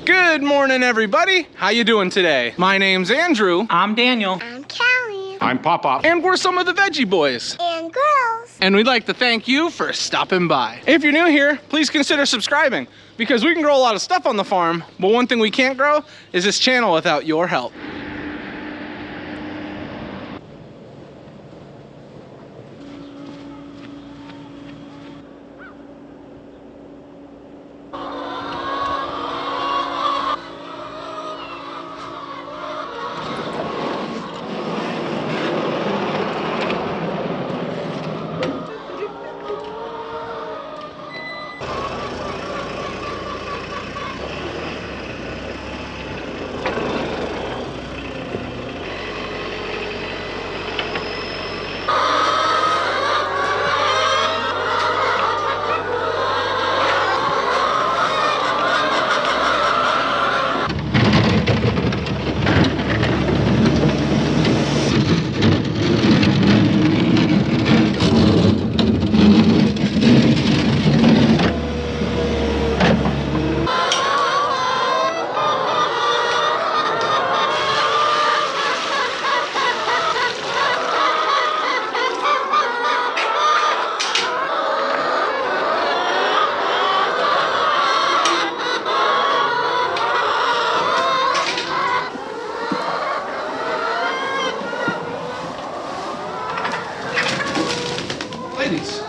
Good morning, everybody. How you doing today? My name's Andrew. I'm Daniel. I'm Callie. I'm Papa. And we're some of the Veggie Boys. And girls. And we'd like to thank you for stopping by. If you're new here, please consider subscribing because we can grow a lot of stuff on the farm, but one thing we can't grow is this channel without your help. Ladies.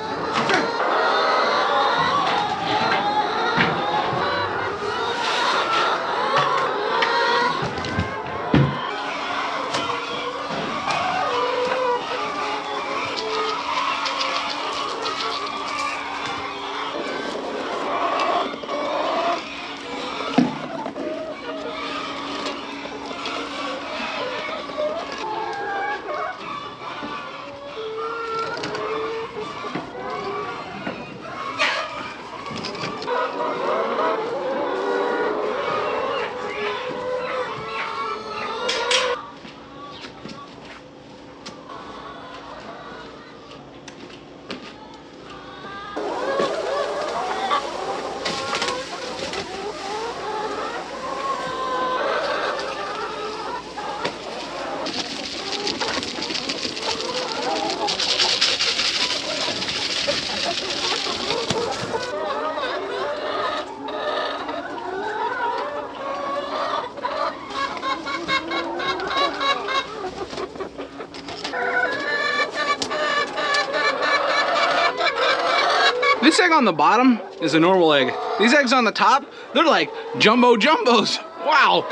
This egg on the bottom is a normal egg. These eggs on the top, they're like jumbo jumbos. Wow.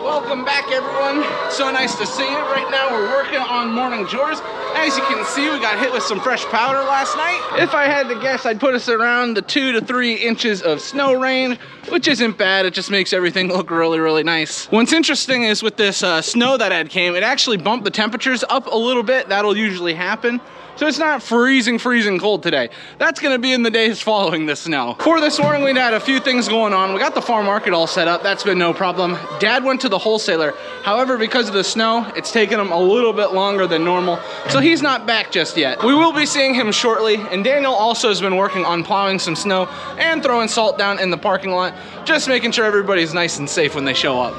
Welcome back, everyone. So nice to see you. Right now we're working on morning chores. As you can see, we got hit with some fresh powder last night. If I had to guess, I'd put us around the 2 to 3 inches of snow range, which isn't bad. It just makes everything look really, really nice. What's interesting is with this snow that had came, it actually bumped the temperatures up a little bit. That'll usually happen. So it's not freezing cold today. That's gonna be in the days following the snow. For this morning, we had a few things going on. We got the farm market all set up. That's been no problem. Dad went to the wholesaler. However, because of the snow, it's taken him a little bit longer than normal. So he's not back just yet. We will be seeing him shortly. And Daniel also has been working on plowing some snow and throwing salt down in the parking lot, just making sure everybody's nice and safe when they show up.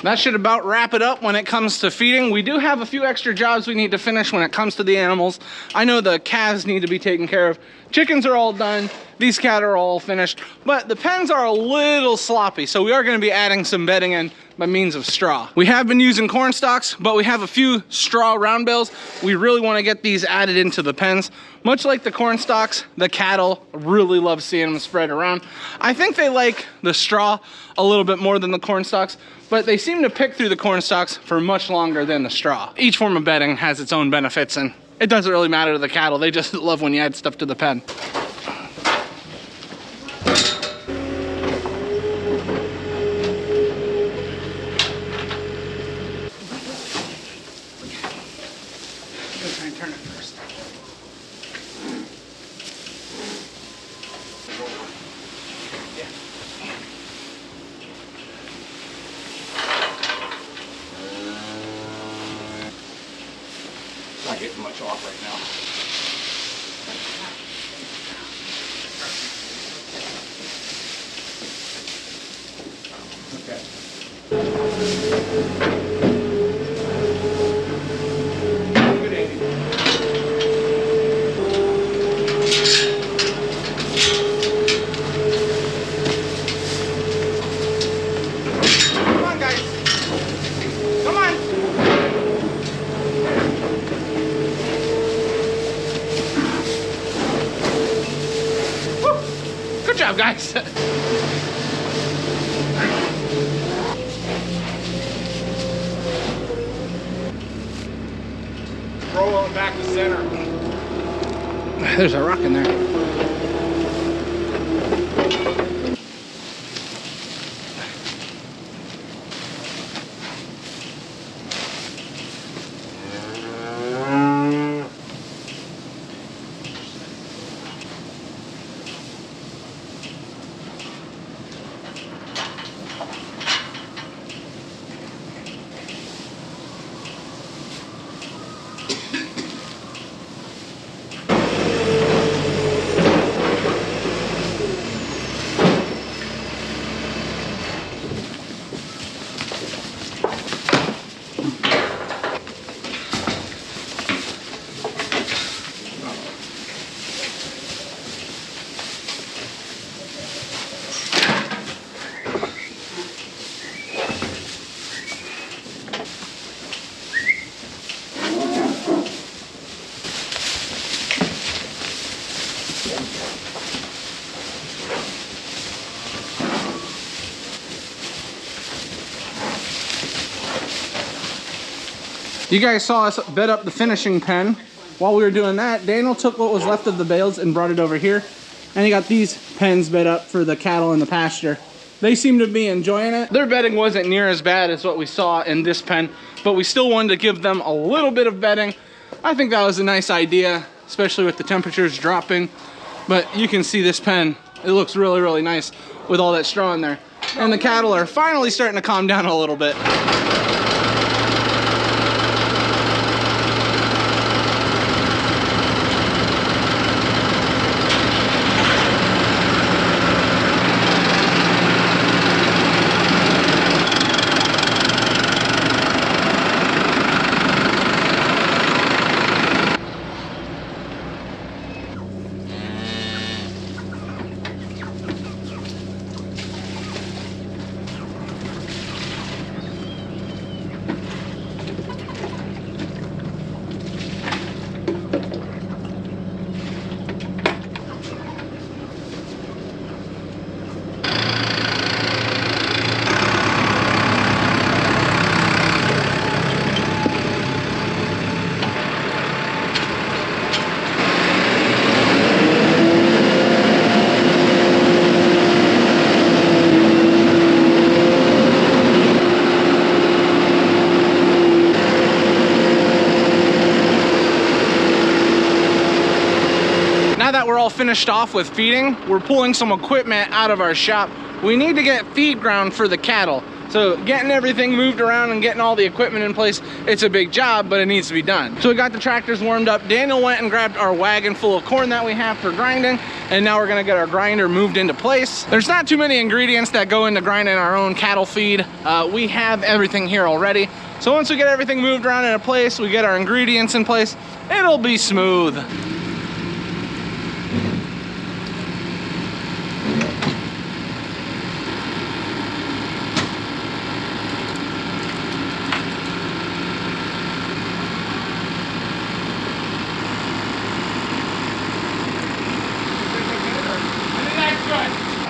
That should about wrap it up when it comes to feeding. We do have a few extra jobs we need to finish when it comes to the animals. I know the calves need to be taken care of. Chickens are all done. These cattle are all finished, but the pens are a little sloppy, so we are going to be adding some bedding in by means of straw. We have been using corn stalks, but we have a few straw round bales. We really want to get these added into the pens. Much like the corn stalks, the cattle really love seeing them spread around. I think they like the straw a little bit more than the corn stalks, but they seem to pick through the corn stalks for much longer than the straw. Each form of bedding has its own benefits, and it doesn't really matter to the cattle. They just love when you add stuff to the pen. Try and turn it first. Yeah. Not getting much off right now. Good job, guys. Roll it back to center. There's a rock in there. You guys saw us bed up the finishing pen. While we were doing that, Daniel took what was left of the bales and brought it over here. And he got these pens bed up for the cattle in the pasture. They seem to be enjoying it. Their bedding wasn't near as bad as what we saw in this pen, but we still wanted to give them a little bit of bedding. I think that was a nice idea, especially with the temperatures dropping. But you can see this pen, it looks really, really nice with all that straw in there. And the cattle are finally starting to calm down a little bit. Now that we're all finished off with feeding, we're pulling some equipment out of our shop. We need to get feed ground for the cattle. So getting everything moved around and getting all the equipment in place, it's a big job, but it needs to be done. So we got the tractors warmed up. Daniel went and grabbed our wagon full of corn that we have for grinding, and now we're gonna get our grinder moved into place. There's not too many ingredients that go into grinding our own cattle feed. We have everything here already. So once we get everything moved around into place, we get our ingredients in place, it'll be smooth.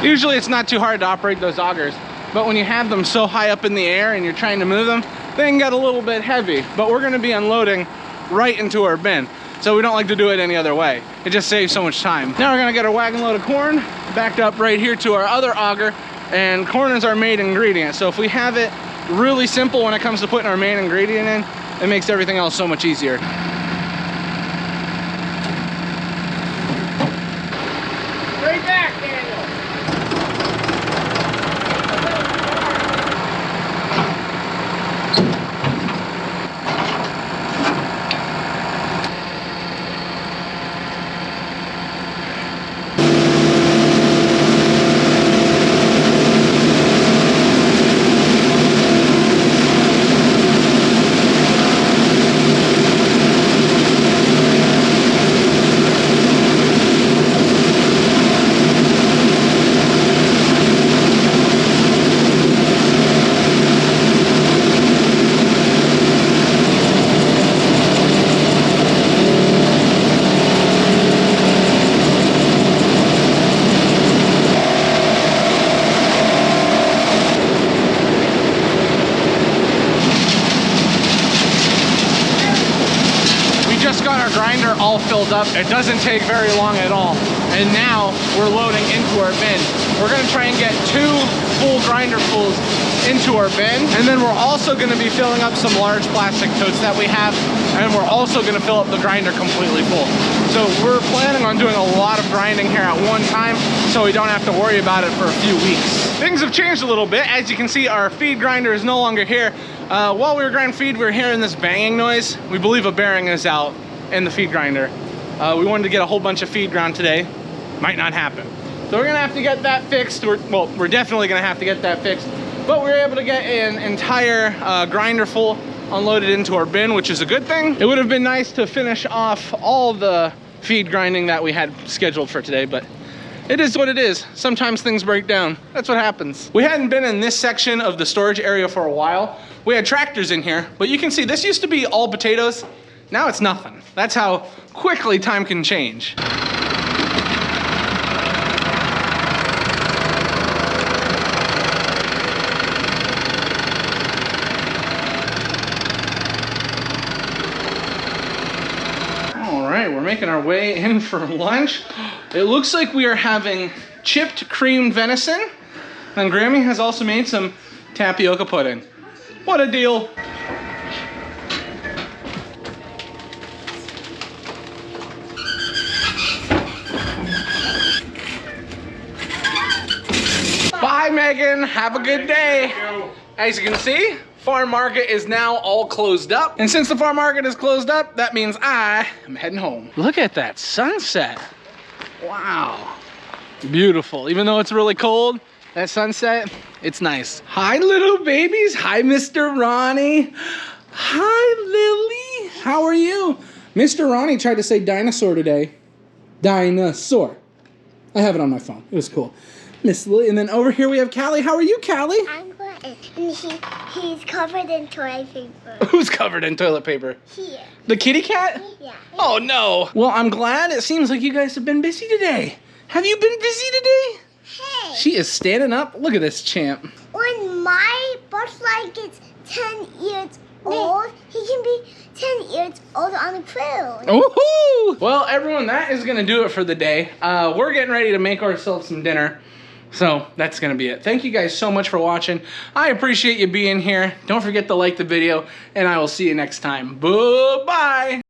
Usually it's not too hard to operate those augers, but when you have them so high up in the air and you're trying to move them, they can get a little bit heavy. But we're gonna be unloading right into our bin, so we don't like to do it any other way. It just saves so much time. Now we're gonna get our wagon load of corn backed up right here to our other auger, and corn is our main ingredient. So if we have it really simple when it comes to putting our main ingredient in, it makes everything else so much easier. Right back, Daniel. Grinder all filled up. It doesn't take very long at all. And now we're loading into our bin. We're gonna try and get 2 full grinder fulls into our bin. And then we're also gonna be filling up some large plastic totes that we have. And we're also gonna fill up the grinder completely full. So we're planning on doing a lot of grinding here at one time, so we don't have to worry about it for a few weeks. Things have changed a little bit. As you can see, our feed grinder is no longer here. While we were grinding feed, we were hearing this banging noise. We believe a bearing is out in the feed grinder. We wanted to get a whole bunch of feed ground today. Might not happen. So we're gonna have to get that fixed. We're definitely gonna have to get that fixed. But we were able to get an entire grinder full unloaded into our bin, which is a good thing. It would have been nice to finish off all the feed grinding that we had scheduled for today, but it is what it is. Sometimes things break down. That's what happens. We hadn't been in this section of the storage area for a while. We had tractors in here, but you can see this used to be all potatoes. Now it's nothing. That's how quickly time can change. All right, we're making our way in for lunch. It looks like we are having chipped creamed venison, and Grammy has also made some tapioca pudding. What a deal. Bye, Megan. Have a good day. As you can see, farm market is now all closed up. And since the farm market is closed up, that means I am heading home. Look at that sunset. Wow. Beautiful. Even though it's really cold, that sunset, it's nice. Hi, little babies. Hi, Mr. Ronnie. Hi, Lily. How are you? Mr. Ronnie tried to say dinosaur today. Dinosaur. I have it on my phone. It was cool. Miss Lily, and then over here we have Callie. How are you, Callie? I'm good. And he's covered in toilet paper. Who's covered in toilet paper? Here. The kitty cat? Yeah. Oh no. Well, I'm glad. It seems like you guys have been busy today. Have you been busy today? Hey. She is standing up. Look at this champ. When my butterfly gets 10 years old, he can be 10 years old on the cruise. Woohoo! Well, everyone, that is gonna do it for the day. We're getting ready to make ourselves some dinner. So that's gonna be it. Thank you guys so much for watching. I appreciate you being here. Don't forget to like the video, and I will see you next time. Bye-bye.